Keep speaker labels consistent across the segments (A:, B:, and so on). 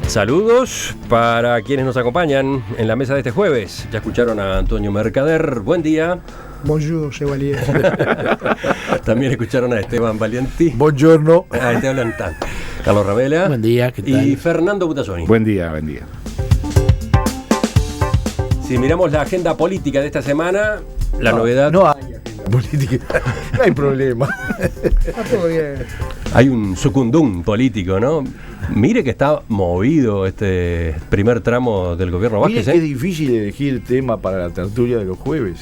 A: Saludos para quienes nos acompañan en la mesa de este jueves. Ya escucharon a Antonio Mercader. Buen día.
B: Bonjour, Chevalier.
A: También escucharon a Esteban Valienti.
C: Buongiorno.
A: Ahí te hablan tan. Carlos Ravela.
D: Buen día, ¿qué tal?
A: Y Fernando Butazzoni.
C: Buen día, buen día.
A: Si miramos la agenda política de esta semana, la novedad...
C: No hay agenda política, no hay problema.
B: Está todo bien.
A: Hay un sucundum político, ¿no? Mire que está movido este primer tramo del gobierno Vázquez.
C: Mire que es difícil elegir tema para la tertulia de los jueves.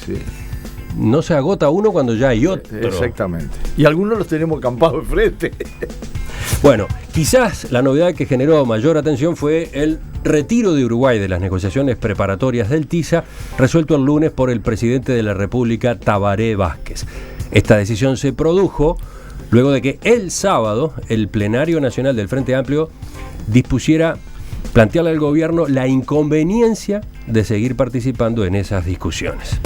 A: No se agota uno cuando ya hay otro.
C: Exactamente. Y algunos los tenemos campados enfrente.
A: Bueno, quizás la novedad que generó mayor atención fue el retiro de Uruguay de las negociaciones preparatorias del TISA, resuelto el lunes por el presidente de la República, Tabaré Vázquez. Esta decisión se produjo luego de que el sábado el plenario nacional del Frente Amplio dispusiera plantearle al gobierno la inconveniencia de seguir participando en esas discusiones.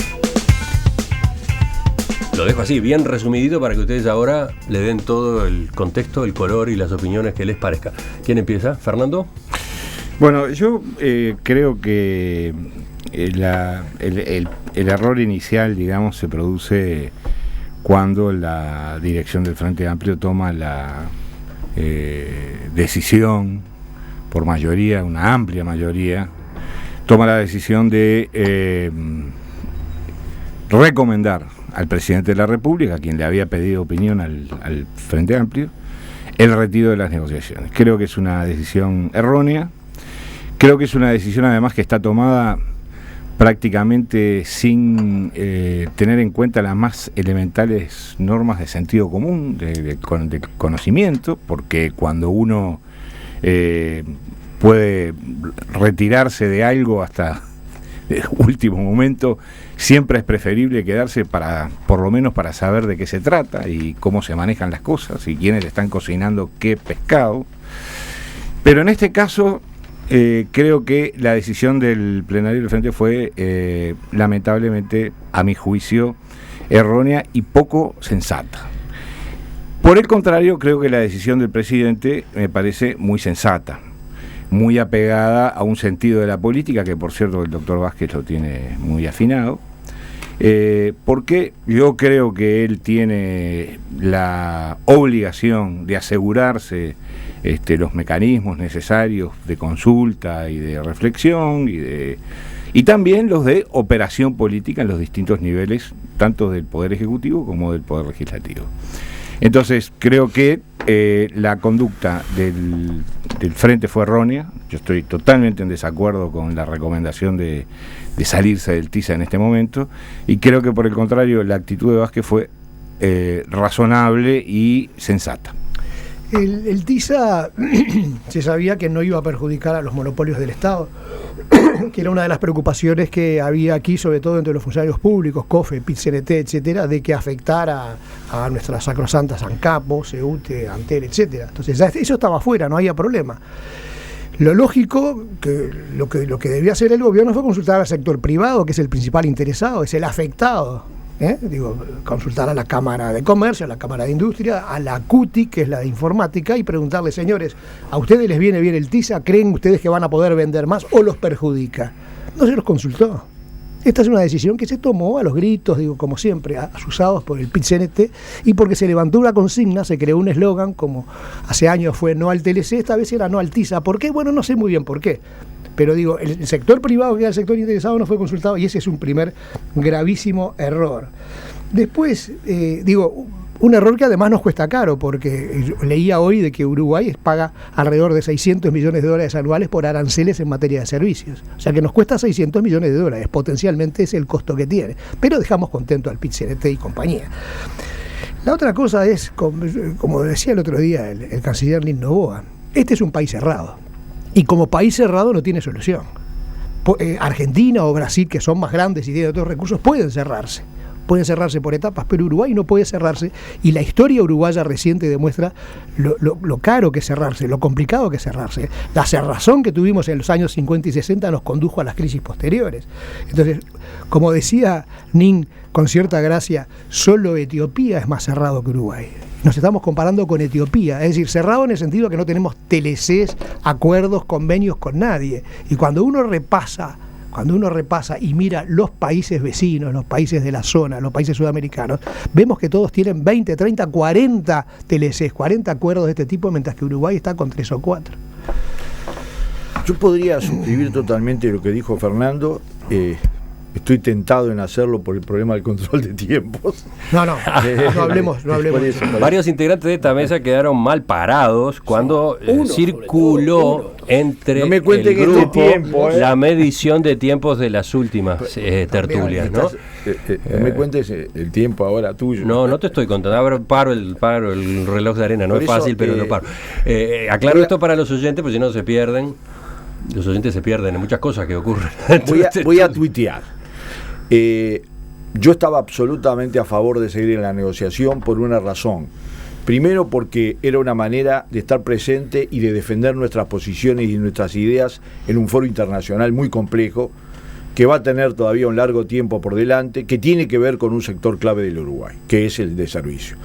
A: Lo dejo así, bien resumidito, para que ustedes ahora le den todo el contexto, el color y las opiniones que les parezca. ¿Quién empieza? ¿Fernando?
C: Bueno, yo creo que el error inicial, digamos, se produce cuando la dirección del Frente Amplio toma la decisión, por mayoría, una amplia mayoría, toma la decisión de recomendar al presidente de la República, a quien le había pedido opinión al Frente Amplio, el retiro de las negociaciones. Creo que es una decisión errónea, creo que es una decisión además que está tomada prácticamente sin tener en cuenta las más elementales normas de sentido común, de conocimiento, porque cuando uno puede retirarse de algo hasta el último momento, siempre es preferible quedarse por lo menos para saber de qué se trata y cómo se manejan las cosas y quiénes están cocinando qué pescado. Pero en este caso creo que la decisión del plenario del Frente fue lamentablemente, a mi juicio, errónea y poco sensata. Por el contrario, creo que la decisión del presidente me parece muy sensata, muy apegada a un sentido de la política, que por cierto el doctor Vázquez lo tiene muy afinado, porque yo creo que él tiene la obligación de asegurarse los mecanismos necesarios de consulta y de reflexión y también los de operación política en los distintos niveles, tanto del Poder Ejecutivo como del Poder Legislativo. Entonces creo que la conducta del Frente fue errónea. Yo estoy totalmente en desacuerdo con la recomendación de salirse del TISA en este momento, y creo que por el contrario la actitud de Vázquez fue razonable y sensata.
B: El TISA se sabía que no iba a perjudicar a los monopolios del Estado, que era una de las preocupaciones que había aquí, sobre todo entre los funcionarios públicos, COFE, PIT-CNT, etcétera, de que afectara a nuestras sacrosantas ANCAPO, CEUTE, ANTEL, etcétera. Entonces ya eso estaba afuera, no había problema. Lo lógico, lo que debía hacer el gobierno fue consultar al sector privado, que es el principal interesado, es el afectado. Consultar a la Cámara de Comercio, a la Cámara de Industria, a la CUTI, que es la de Informática, y preguntarle, señores, ¿a ustedes les viene bien el TISA? ¿Creen ustedes que van a poder vender más o los perjudica? No se los consultó. Esta es una decisión que se tomó a los gritos, como siempre, asusados por el PIT-CNT, y porque se levantó una consigna, se creó un eslogan, como hace años fue no al TLC, esta vez era no al TISA. ¿Por qué? Bueno, no sé muy bien por qué. Pero el sector privado, que era el sector interesado, no fue consultado, y ese es un primer gravísimo error. Después, un error que además nos cuesta caro, porque leía hoy de que Uruguay paga alrededor de $600 millones anuales por aranceles en materia de servicios. O sea que nos cuesta $600 millones, potencialmente es el costo que tiene. Pero dejamos contento al PIT-CNT y compañía. La otra cosa es, como decía el otro día el canciller Lin Noboa, este es un país cerrado. Y como país cerrado no tiene solución. Argentina o Brasil, que son más grandes y tienen otros recursos, pueden cerrarse por etapas, pero Uruguay no puede cerrarse, y la historia uruguaya reciente demuestra lo caro que es cerrarse, lo complicado que es cerrarse. La cerrazón que tuvimos en los años 50 y 60 nos condujo a las crisis posteriores. Entonces, como decía Nin con cierta gracia, solo Etiopía es más cerrado que Uruguay. Nos estamos comparando con Etiopía, es decir, cerrado en el sentido que no tenemos TLCs, acuerdos, convenios con nadie. Y cuando uno repasa y mira los países vecinos, los países de la zona, los países sudamericanos, vemos que todos tienen 20, 30, 40 TLCs, 40 acuerdos de este tipo, mientras que Uruguay está con 3 o 4.
D: Yo podría suscribir totalmente lo que dijo Fernando. Estoy tentado en hacerlo por el problema del control de tiempos.
B: No hablemos.
A: Varios integrantes de esta mesa quedaron mal parados cuando circuló entre
D: no me cuente
A: el
D: que
A: grupo
D: este tiempo,
A: la medición de tiempos de las últimas tertulias, ¿no?
D: No me cuentes el tiempo ahora tuyo.
A: No te estoy contando. Ahora paro el reloj de arena. No
D: por
A: es
D: eso,
A: fácil, pero lo paro. Aclaro esto para los oyentes, porque si no se pierden. Los oyentes se pierden en muchas cosas que ocurren.
D: Voy a tuitear. Yo estaba absolutamente a favor de seguir en la negociación por una razón. Primero, porque era una manera de estar presente y de defender nuestras posiciones y nuestras ideas en un foro internacional muy complejo, que va a tener todavía un largo tiempo por delante, que tiene que ver con un sector clave del Uruguay, que es el de servicio.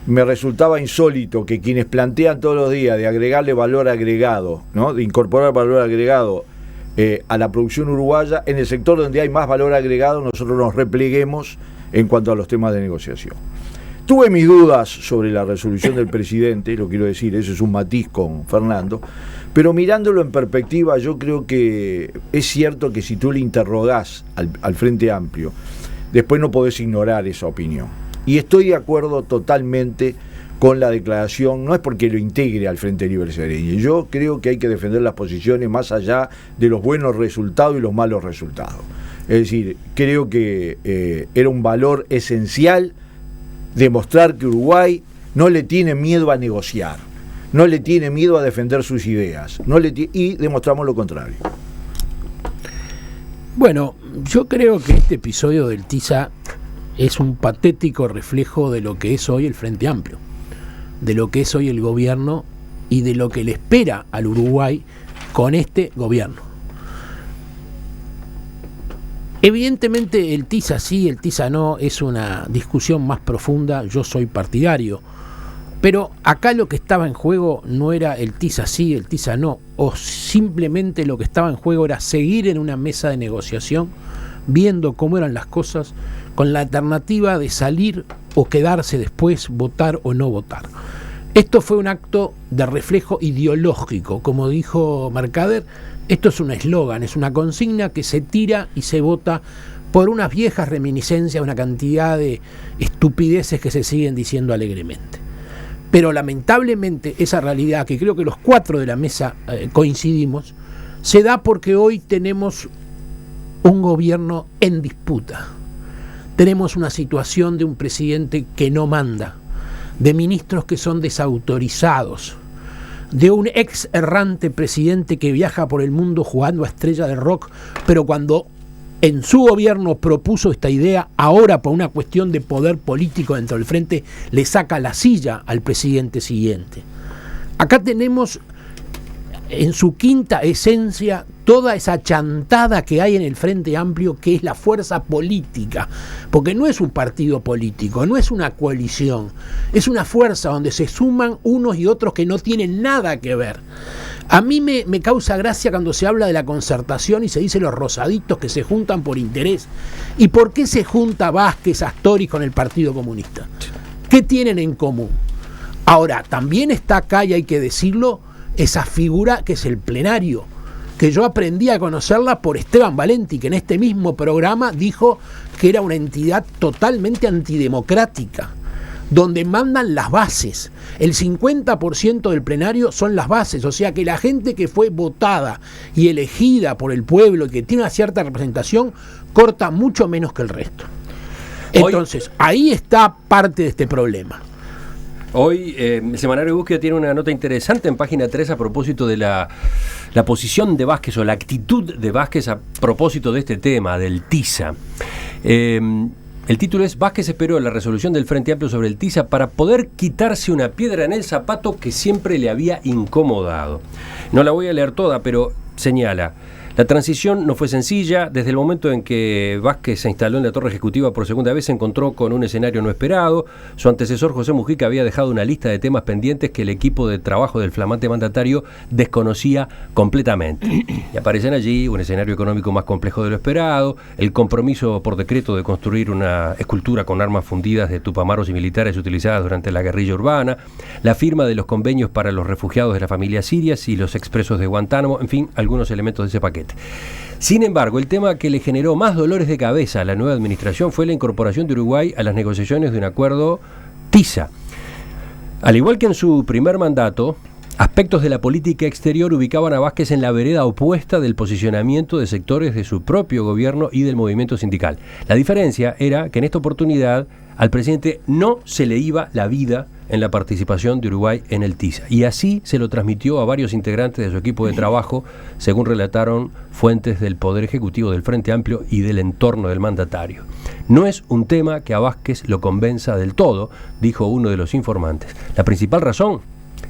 D: Me resultaba insólito que quienes plantean todos los días de agregarle valor agregado, ¿no?, de incorporar valor agregado a la producción uruguaya, en el sector donde hay más valor agregado nosotros nos repleguemos en cuanto a los temas de negociación. Tuve mis dudas sobre la resolución del presidente, lo quiero decir, eso es un matiz con Fernando, pero mirándolo en perspectiva, yo creo que es cierto que si tú le interrogás al Frente Amplio, después no podés ignorar esa opinión. Y estoy de acuerdo totalmente con la declaración, no es porque lo integre al Frente Libre Sereño. Yo creo que hay que defender las posiciones más allá de los buenos resultados y los malos resultados. Es decir, creo que era un valor esencial demostrar que Uruguay no le tiene miedo a negociar, no le tiene miedo a defender sus ideas, y demostramos lo contrario.
E: Bueno, yo creo que este episodio del TISA es un patético reflejo de lo que es hoy el Frente Amplio, de lo que es hoy el gobierno y de lo que le espera al Uruguay con este gobierno. Evidentemente el TISA sí, el TISA no, es una discusión más profunda, yo soy partidario, pero acá lo que estaba en juego no era el TISA sí, el TISA no, o simplemente lo que estaba en juego era seguir en una mesa de negociación, viendo cómo eran las cosas, con la alternativa de salir o quedarse después, votar o no votar. Esto fue un acto de reflejo ideológico, como dijo Mercader. Esto es un eslogan, es una consigna que se tira y se vota por unas viejas reminiscencias, una cantidad de estupideces que se siguen diciendo alegremente. Pero lamentablemente esa realidad, que creo que los 4 de la mesa coincidimos, se da porque hoy tenemos un gobierno en disputa. Tenemos una situación de un presidente que no manda, de ministros que son desautorizados, de un ex errante presidente que viaja por el mundo jugando a estrella de rock, pero cuando en su gobierno propuso esta idea, ahora por una cuestión de poder político dentro del frente, le saca la silla al presidente siguiente. Acá tenemos en su quinta esencia toda esa chantada que hay en el Frente Amplio, que es la fuerza política, porque no es un partido político, no es una coalición, es una fuerza donde se suman unos y otros que no tienen nada que ver. A mí me causa gracia cuando se habla de la concertación y se dice los rosaditos que se juntan por interés. ¿Y por qué se junta Vázquez, Astori con el Partido Comunista? ¿Qué tienen en común? Ahora, también está acá, y hay que decirlo, esa figura que es el plenario, que yo aprendí a conocerla por Esteban Valenti, que en este mismo programa dijo que era una entidad totalmente antidemocrática, donde mandan las bases. El 50% del plenario son las bases, o sea que la gente que fue votada y elegida por el pueblo y que tiene una cierta representación, corta mucho menos que el resto. Entonces, ahí está parte de este problema.
A: Hoy el Semanario de Búsqueda tiene una nota interesante en página 3 a propósito de la posición de Vázquez o la actitud de Vázquez a propósito de este tema, del TISA. El título es: Vázquez esperó la resolución del Frente Amplio sobre el TISA para poder quitarse una piedra en el zapato que siempre le había incomodado. No la voy a leer toda, pero señala: La transición no fue sencilla. Desde el momento en que Vázquez se instaló en la torre ejecutiva por segunda vez, se encontró con un escenario no esperado. Su antecesor, José Mujica, había dejado una lista de temas pendientes que el equipo de trabajo del flamante mandatario desconocía completamente. Y aparecen allí un escenario económico más complejo de lo esperado, el compromiso por decreto de construir una escultura con armas fundidas de tupamaros y militares utilizadas durante la guerrilla urbana, la firma de los convenios para los refugiados de las familias sirias y los expresos de Guantánamo, en fin, algunos elementos de ese paquete. Sin embargo, el tema que le generó más dolores de cabeza a la nueva administración fue la incorporación de Uruguay a las negociaciones de un acuerdo TISA. Al igual que en su primer mandato, aspectos de la política exterior ubicaban a Vázquez en la vereda opuesta del posicionamiento de sectores de su propio gobierno y del movimiento sindical. La diferencia era que en esta oportunidad al presidente no se le iba la vida en la participación de Uruguay en el TISA. Y así se lo transmitió a varios integrantes de su equipo de trabajo, según relataron fuentes del Poder Ejecutivo del Frente Amplio y del entorno del mandatario. No es un tema que a Vázquez lo convenza del todo, dijo uno de los informantes. La principal razón: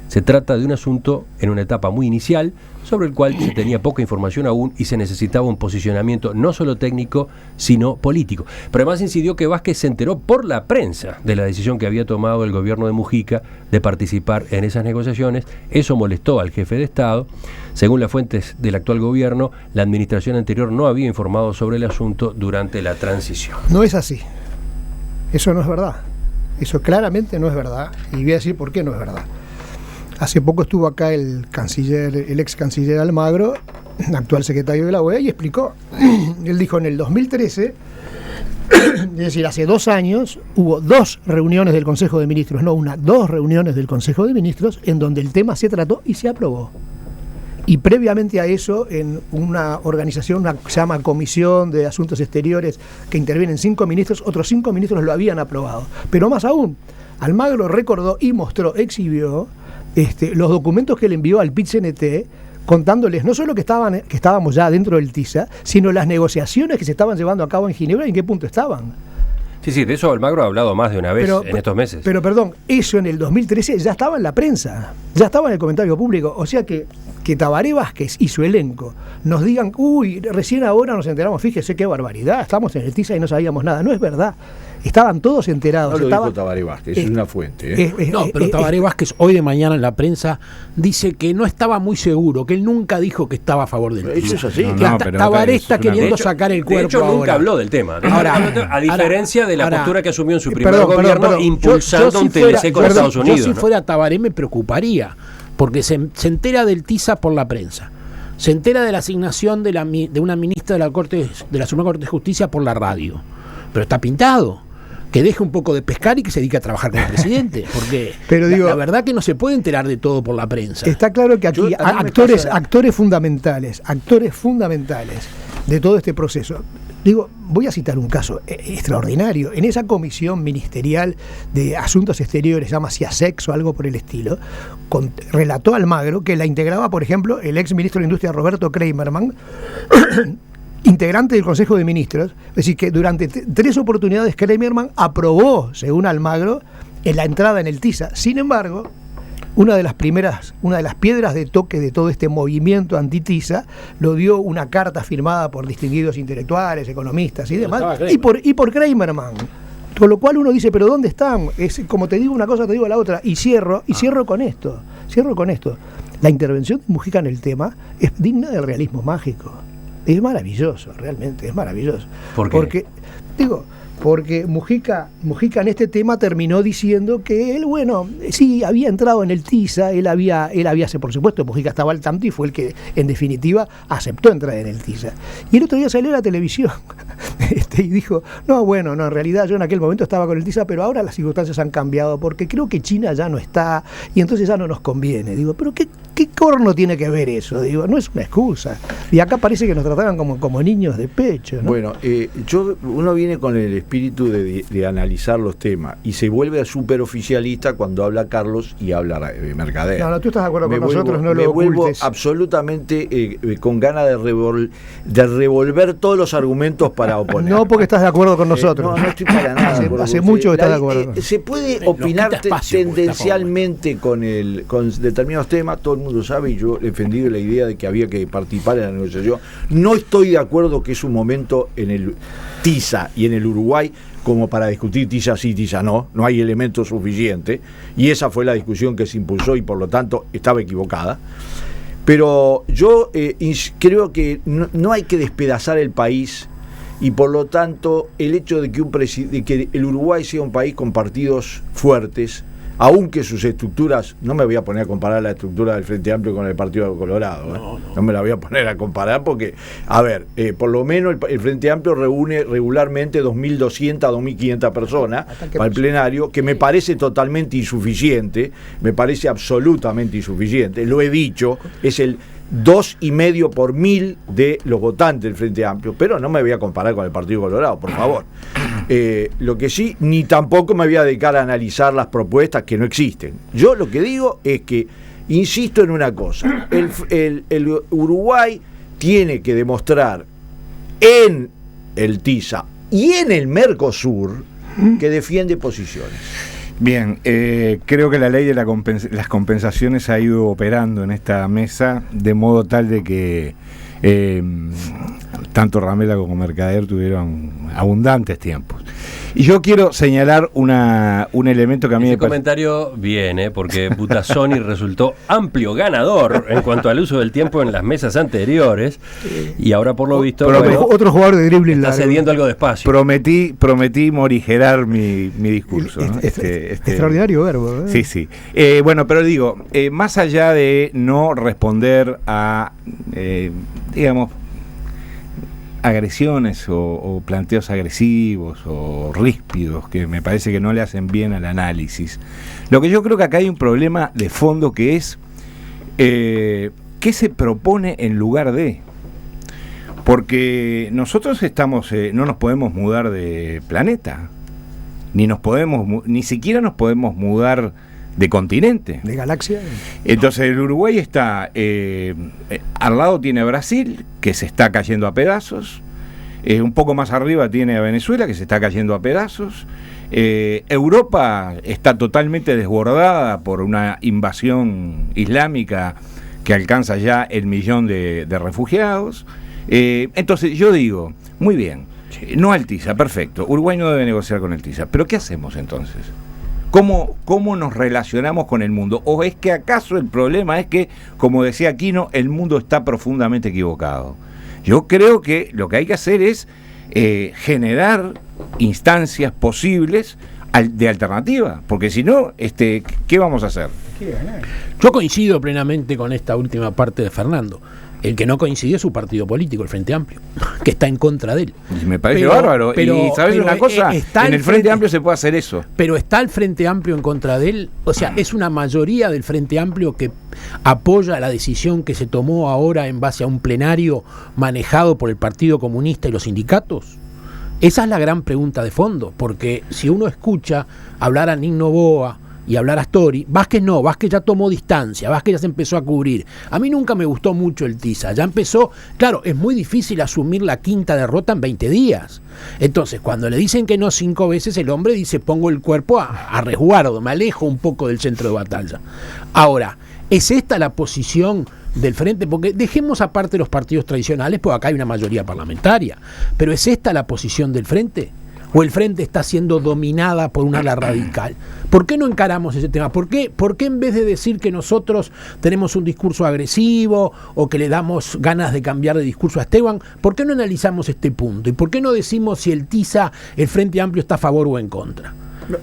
A: se trata de un asunto en una etapa muy inicial, sobre el cual se tenía poca información aún y se necesitaba un posicionamiento no solo técnico, sino político. Pero además incidió que Vázquez se enteró por la prensa de la decisión que había tomado el gobierno de Mujica de participar en esas negociaciones. Eso molestó al jefe de Estado. Según las fuentes del actual gobierno, la administración anterior no había informado sobre el asunto durante la transición.
B: No es así. Eso no es verdad. Eso claramente no es verdad. Y voy a decir por qué no es verdad. Hace poco estuvo acá el ex canciller Almagro, actual secretario de la OEA, y explicó. Él dijo en el 2013, es decir, hace 2 años, hubo 2 reuniones del Consejo de Ministros, no una, 2 reuniones del Consejo de Ministros en donde el tema se trató y se aprobó. Y previamente a eso, en una organización que se llama Comisión de Asuntos Exteriores, que intervienen 5 ministros, otros 5 ministros lo habían aprobado. Pero más aún, Almagro recordó y mostró, exhibió, los documentos que le envió al PIT-CNT contándoles no solo que estábamos ya dentro del TISA, sino las negociaciones que se estaban llevando a cabo en Ginebra y en qué punto estaban.
A: Sí, de eso Almagro ha hablado más de una vez en estos meses.
B: Pero perdón, eso en el 2013 ya estaba en la prensa, ya estaba en el comentario público, o sea que Tabaré Vázquez y su elenco nos digan, recién ahora nos enteramos, fíjese qué barbaridad, estamos en el TISA y no sabíamos nada. No es verdad, estaban todos enterados.
D: No lo dijo Tabaré Vázquez, es una fuente.
E: Pero Tabaré Vázquez hoy de mañana en la prensa dice que no estaba muy seguro, que él nunca dijo que estaba a favor del TISA.
D: Eso es así.
E: Tabaré está queriendo sacar el cuerpo.
A: De hecho, nunca habló del tema. A diferencia de la postura que asumió en su primer gobierno, impulsando un TLC con Estados Unidos.
E: Yo si fuera Tabaré me preocuparía, porque se entera del TISA por la prensa, se entera de la asignación de una ministra de la Suprema Corte de Justicia por la radio, pero está pintado. Que deje un poco de pescar y que se dedique a trabajar con el presidente, porque la verdad que no se puede enterar de todo por la prensa.
B: Está claro que aquí actores fundamentales de todo este proceso. Voy a citar un caso extraordinario. En esa comisión ministerial de asuntos exteriores, se llama CIASEX o algo por el estilo, relató Almagro que la integraba, por ejemplo, el ex ministro de Industria Roberto Kreimerman, integrante del Consejo de Ministros. Es decir, que durante 3 oportunidades Kreimerman aprobó, según Almagro, en la entrada en el TISA. Sin embargo, una de las piedras de toque de todo este movimiento anti-TISA lo dio una carta firmada por distinguidos intelectuales, economistas y demás, y por Kreimerman. Con lo cual uno dice, pero ¿dónde están? Es como te digo una cosa, te digo la otra, y cierro con esto. La intervención de Mujica en el tema es digna del realismo mágico. Es maravilloso, realmente, es maravilloso.
A: ¿Por qué?
B: Porque Mujica en este tema terminó diciendo que él, sí, había entrado en el TISA, él había, por supuesto, Mujica estaba al tanto y fue el que, en definitiva, aceptó entrar en el TISA. Y el otro día salió a la televisión y dijo, en realidad yo en aquel momento estaba con el TISA, pero ahora las circunstancias han cambiado, porque creo que China ya no está, y entonces ya no nos conviene. Pero ¿qué corno tiene que ver eso? No es una excusa. Y acá parece que nos trataban como niños de pecho, ¿no?
D: Bueno, uno viene con el espíritu de analizar los temas y se vuelve súper oficialista cuando habla Carlos y habla Mercader.
B: No, tú estás de acuerdo con nosotros, no
D: me
B: lo
D: vuelvo
B: ocultes.
D: Absolutamente con ganas de revolver todos los argumentos para oponer.
B: No porque estás de acuerdo con nosotros.
D: No estoy para nada.
B: Hace mucho que estás de acuerdo.
D: Se puede opinar tendencialmente con determinados temas, todo el mundo sabe, y yo he defendido la idea de que había que participar en la negociación. No estoy de acuerdo que es un momento en el TISA y en el Uruguay como para discutir TISA sí, TISA no hay elementos suficientes, y esa fue la discusión que se impulsó y por lo tanto estaba equivocada. Pero yo creo que no hay que despedazar el país, y por lo tanto el hecho de que el Uruguay sea un país con partidos fuertes, aunque sus estructuras, no me voy a poner a comparar la estructura del Frente Amplio con el Partido Colorado, no me la voy a poner a comparar porque, a ver, por lo menos el Frente Amplio reúne regularmente 2.200 a 2.500 personas para el plenario, que me parece totalmente insuficiente, me parece absolutamente insuficiente, lo he dicho, es el 2,5 por 1.000 de los votantes del Frente Amplio, pero no me voy a comparar con el Partido Colorado, por favor. Lo que sí, ni tampoco me voy a dedicar a analizar las propuestas que no existen. Yo lo que digo es que, insisto en una cosa, el Uruguay tiene que demostrar en el TISA y en el Mercosur que defiende posiciones.
C: Bien, creo que la ley de las compensaciones ha ido operando en esta mesa de modo tal de que tanto Ramela como Mercader tuvieron abundantes tiempos. Y yo quiero señalar un elemento que a mí
A: Ese
C: me parece...
A: comentario viene porque Butazzoni resultó amplio ganador en cuanto al uso del tiempo en las mesas anteriores, y ahora por lo visto
B: otro jugador de dribbling
A: está
B: largo.
A: cediendo algo de espacio.
C: Prometí morigerar mi discurso, ¿no?
B: Extraordinario verbo.
C: Sí. Bueno, pero digo, más allá de no responder a, digamos, agresiones o planteos agresivos o ríspidos que me parece que no le hacen bien al análisis, lo que yo creo que acá hay un problema de fondo que es ¿qué se propone en lugar de? Porque nosotros no nos podemos mudar de planeta, ni siquiera nos podemos mudar de continente,
B: de galaxia.
C: Entonces el Uruguay está al lado tiene Brasil, que se está cayendo a pedazos, un poco más arriba tiene a Venezuela, que se está cayendo a pedazos, Europa está totalmente desbordada por una invasión islámica que alcanza ya el 1.000.000 de refugiados. Entonces yo digo, muy bien, no al TISA, perfecto, Uruguay no debe negociar con el TISA, pero ¿qué hacemos entonces? ¿Cómo nos relacionamos con el mundo? ¿O es que acaso el problema es que, como decía Aquino, el mundo está profundamente equivocado? Yo creo que lo que hay que hacer es generar instancias posibles de alternativa, porque si no, ¿qué vamos a hacer?
E: Yo coincido plenamente con esta última parte de Fernando. El que no coincide es su partido político, el Frente Amplio, que está en contra de él.
C: Y me parece bárbaro. Y ¿sabes una cosa? En el Frente Amplio se puede hacer eso.
E: Pero está el Frente Amplio en contra de él. O sea, es una mayoría del Frente Amplio que apoya la decisión que se tomó ahora en base a un plenario manejado por el Partido Comunista y los sindicatos. Esa es la gran pregunta de fondo, porque si uno escucha hablar a Nick Noboa y hablar a Astori, Vázquez ya tomó distancia, Vázquez ya se empezó a cubrir. A mí nunca me gustó mucho el TISA, ya empezó, claro, es muy difícil asumir la quinta derrota en 20 días. Entonces, cuando le dicen que no 5 veces, el hombre dice, pongo el cuerpo a resguardo, me alejo un poco del centro de batalla. Ahora, ¿es esta la posición del Frente? Porque dejemos aparte los partidos tradicionales, porque acá hay una mayoría parlamentaria, pero ¿es esta la posición del Frente? ¿O el Frente está siendo dominada por una ala radical? ¿Por qué no encaramos ese tema? ¿Por qué en vez de decir que nosotros tenemos un discurso agresivo o que le damos ganas de cambiar de discurso a Esteban, por qué no analizamos este punto? ¿Y por qué no decimos si el TISA, el Frente Amplio, está a favor o en contra?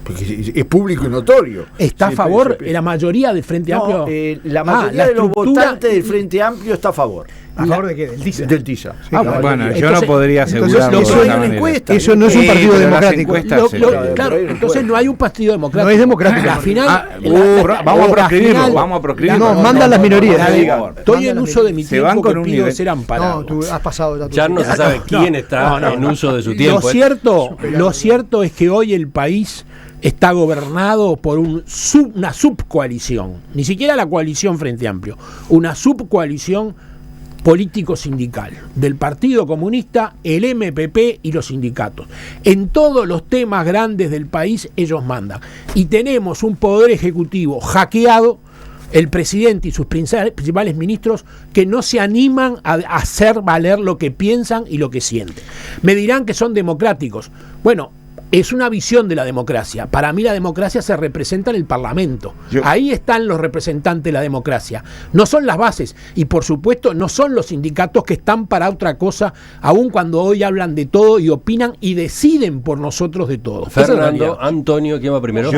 D: Porque es público y notorio.
E: ¿Está a favor la mayoría del Frente Amplio?
D: La mayoría de los votantes del Frente Amplio está a favor.
B: ¿A favor de qué? ¿Del TISA?
D: Del TISA.
B: Sí,
C: bueno,
E: entonces,
C: yo no podría asegurarlo.
B: eso
C: de
B: hay
C: esa
B: una
C: manera.
D: encuesta.
B: Eso no es un partido
C: pero las
B: democrático.
C: encuestas se lo-
E: Claro, entonces no hay un partido democrático.
B: No es democrático.
E: La final.
C: Vamos a proscribirlo,
E: final-
C: vamos a proscribirlo.
B: No, mandan las minorías.
E: Estoy en uso de mi
C: Se van
E: tiempo
C: con
E: que
C: un
E: pido
C: nivel.
E: ser amparado.
B: No, tú has pasado ya tu
A: Ya no se sabe quién está
E: no,
A: en
E: no.
A: uso de su tiempo.
E: Lo cierto es que hoy el país está gobernado por una subcoalición, ni siquiera la coalición Frente Amplio, una subcoalición político-sindical del Partido Comunista, el MPP y los sindicatos. En todos los temas grandes del país ellos mandan. Y tenemos un poder ejecutivo hackeado, el presidente y sus principales ministros, que no se animan a hacer valer lo que piensan y lo que sienten. Me dirán que son democráticos. Bueno, es una visión de la democracia. Para mí la democracia se representa en el Parlamento. Ahí están los representantes de la democracia. No son las bases. Y por supuesto no son los sindicatos que están para otra cosa, aun cuando hoy hablan de todo y opinan y deciden por nosotros de todo.
A: Fernando, Antonio, ¿quién va primero?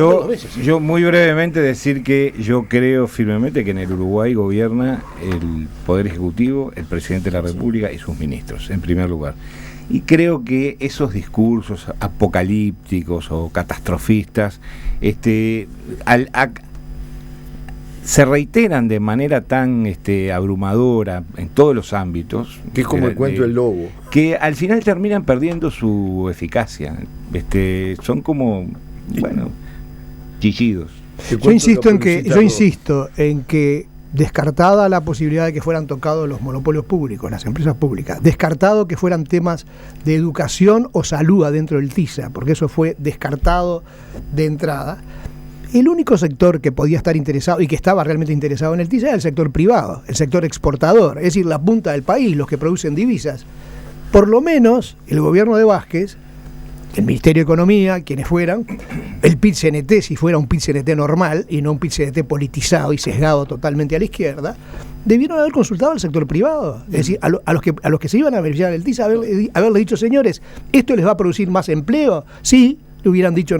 C: Yo muy brevemente decir que yo creo firmemente que en el Uruguay gobierna el Poder Ejecutivo, el Presidente de la República y sus ministros, en primer lugar. Y creo que esos discursos apocalípticos o catastrofistas se reiteran de manera tan abrumadora en todos los ámbitos.
D: Que es como el cuento del lobo.
C: Que al final terminan perdiendo su eficacia. Son como, chillidos.
B: Yo insisto en que descartada la posibilidad de que fueran tocados los monopolios públicos, las empresas públicas, descartado que fueran temas de educación o salud adentro del TISA, porque eso fue descartado de entrada, el único sector que podía estar interesado y que estaba realmente interesado en el TISA era el sector privado, el sector exportador, es decir, la punta del país, los que producen divisas. Por lo menos el gobierno de Vázquez, el Ministerio de Economía, quienes fueran, el PIT-CNT, si fuera un PIT-CNT normal y no un PIT-CNT politizado y sesgado totalmente a la izquierda, debieron haber consultado al sector privado. Es decir, a los que se iban a beneficiar del TISA, haberle dicho, señores, ¿esto les va a producir más empleo? Sí. Le hubieran dicho,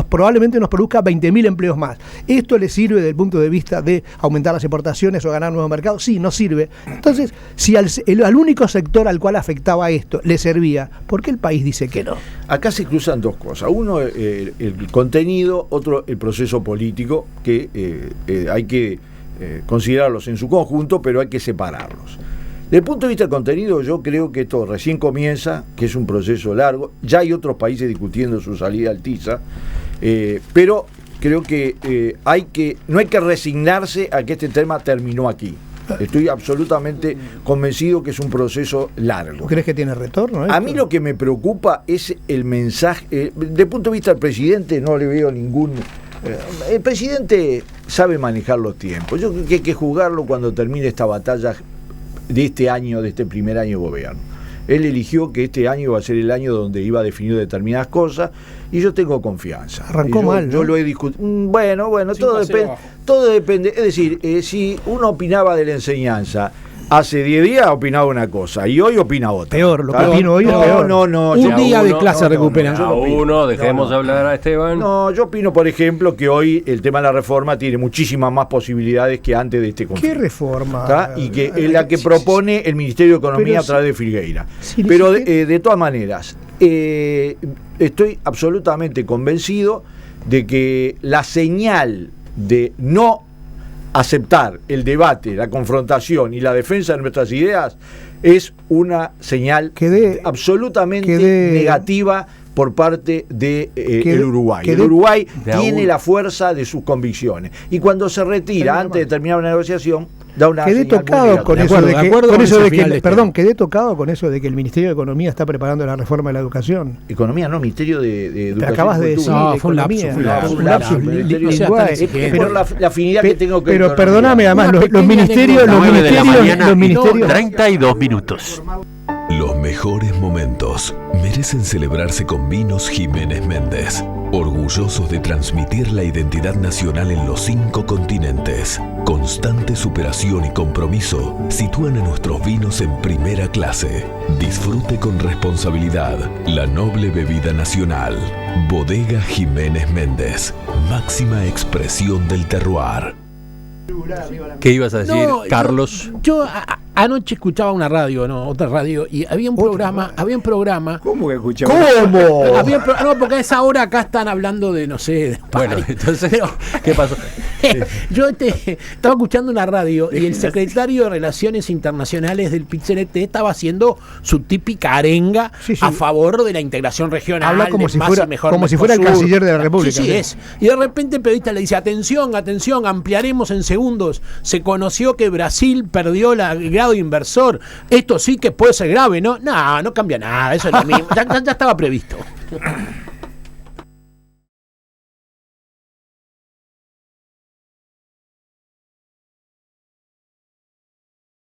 B: probablemente nos produzca 20.000 empleos más. ¿Esto le sirve desde el punto de vista de aumentar las exportaciones o ganar nuevos mercados? Sí, no sirve. Entonces, si al único sector al cual afectaba esto le servía, ¿por qué el país dice que no?
D: Acá se cruzan dos cosas. Uno, el contenido, otro, el proceso político, que hay que considerarlos en su conjunto, pero hay que separarlos. Desde el punto de vista del contenido, yo creo que esto recién comienza, que es un proceso largo. Ya hay otros países discutiendo su salida al TISA, pero creo que no hay que resignarse a que este tema terminó aquí. Estoy absolutamente convencido que es un proceso largo.
B: ¿Tú crees que tiene retorno?
D: A mí lo que me preocupa es el mensaje. Desde el punto de vista del presidente no le veo ningún... el presidente sabe manejar los tiempos. Yo creo que hay que jugarlo cuando termine esta batalla de este año, de este primer año de gobierno. Él eligió que este año iba a ser el año donde iba a definir determinadas cosas y yo tengo confianza.
B: Arrancó mal, ¿no?
D: Yo lo he discutido. Bueno, todo depende. Es decir, si uno opinaba de la enseñanza hace 10 días, opinaba una cosa y hoy opina otra.
B: Peor, lo que opino hoy es peor.
E: Un día de clase recuperan.
A: Dejemos hablar a Esteban.
D: No, yo opino, por ejemplo, que hoy el tema de la reforma tiene muchísimas más posibilidades que antes de este conflicto.
B: ¿Qué reforma?
D: ¿Está? Y que es la que propone el Ministerio de Economía a través de Filgueira. Pero de todas maneras, estoy absolutamente convencido de que la señal de no aceptar el debate, la confrontación y la defensa de nuestras ideas es una señal absolutamente negativa por parte de el Uruguay. El Uruguay tiene la fuerza de sus convicciones y cuando se retira antes de terminar una negociación da una
B: quedé tocado con eso quedé tocado con eso de que el Ministerio de Economía está preparando la reforma de la educación.
D: Economía no, Ministerio de Educación.
B: Pero acabas de decir
E: fue un lapsus
B: lenguaje.
D: Pero la afinidad que tengo que...
B: Pero perdóname, además, los ministerios...
A: 32 minutos.
F: Los mejores momentos merecen celebrarse con Vinos Jiménez Méndez. Orgullosos de transmitir la identidad nacional en los 5 continentes. Constante superación y compromiso sitúan a nuestros vinos en primera clase. Disfrute con responsabilidad la noble bebida nacional. Bodega Jiménez Méndez. Máxima expresión del terroir.
A: ¿Qué ibas a decir, Carlos?
E: Yo anoche escuchaba una radio, otra radio, y había un programa.
C: ¿Cómo que escuchaba?
B: ¿Cómo?
E: No, porque a esa hora acá están hablando de, no sé, de
A: Bueno, entonces, ¿qué pasó?
E: Yo estaba escuchando una radio y el secretario de Relaciones Internacionales del PIT-CNT estaba haciendo su típica arenga a favor de la integración regional.
B: Habla como si fuera,
E: mejor
B: como si fuera el canciller de la República.
E: Sí, es. Y de repente el periodista le dice, atención, ampliaremos en segundos. Se conoció que Brasil perdió el grado de inversor. Esto sí que puede ser grave, ¿no? No cambia nada, eso es lo mismo. Ya estaba previsto.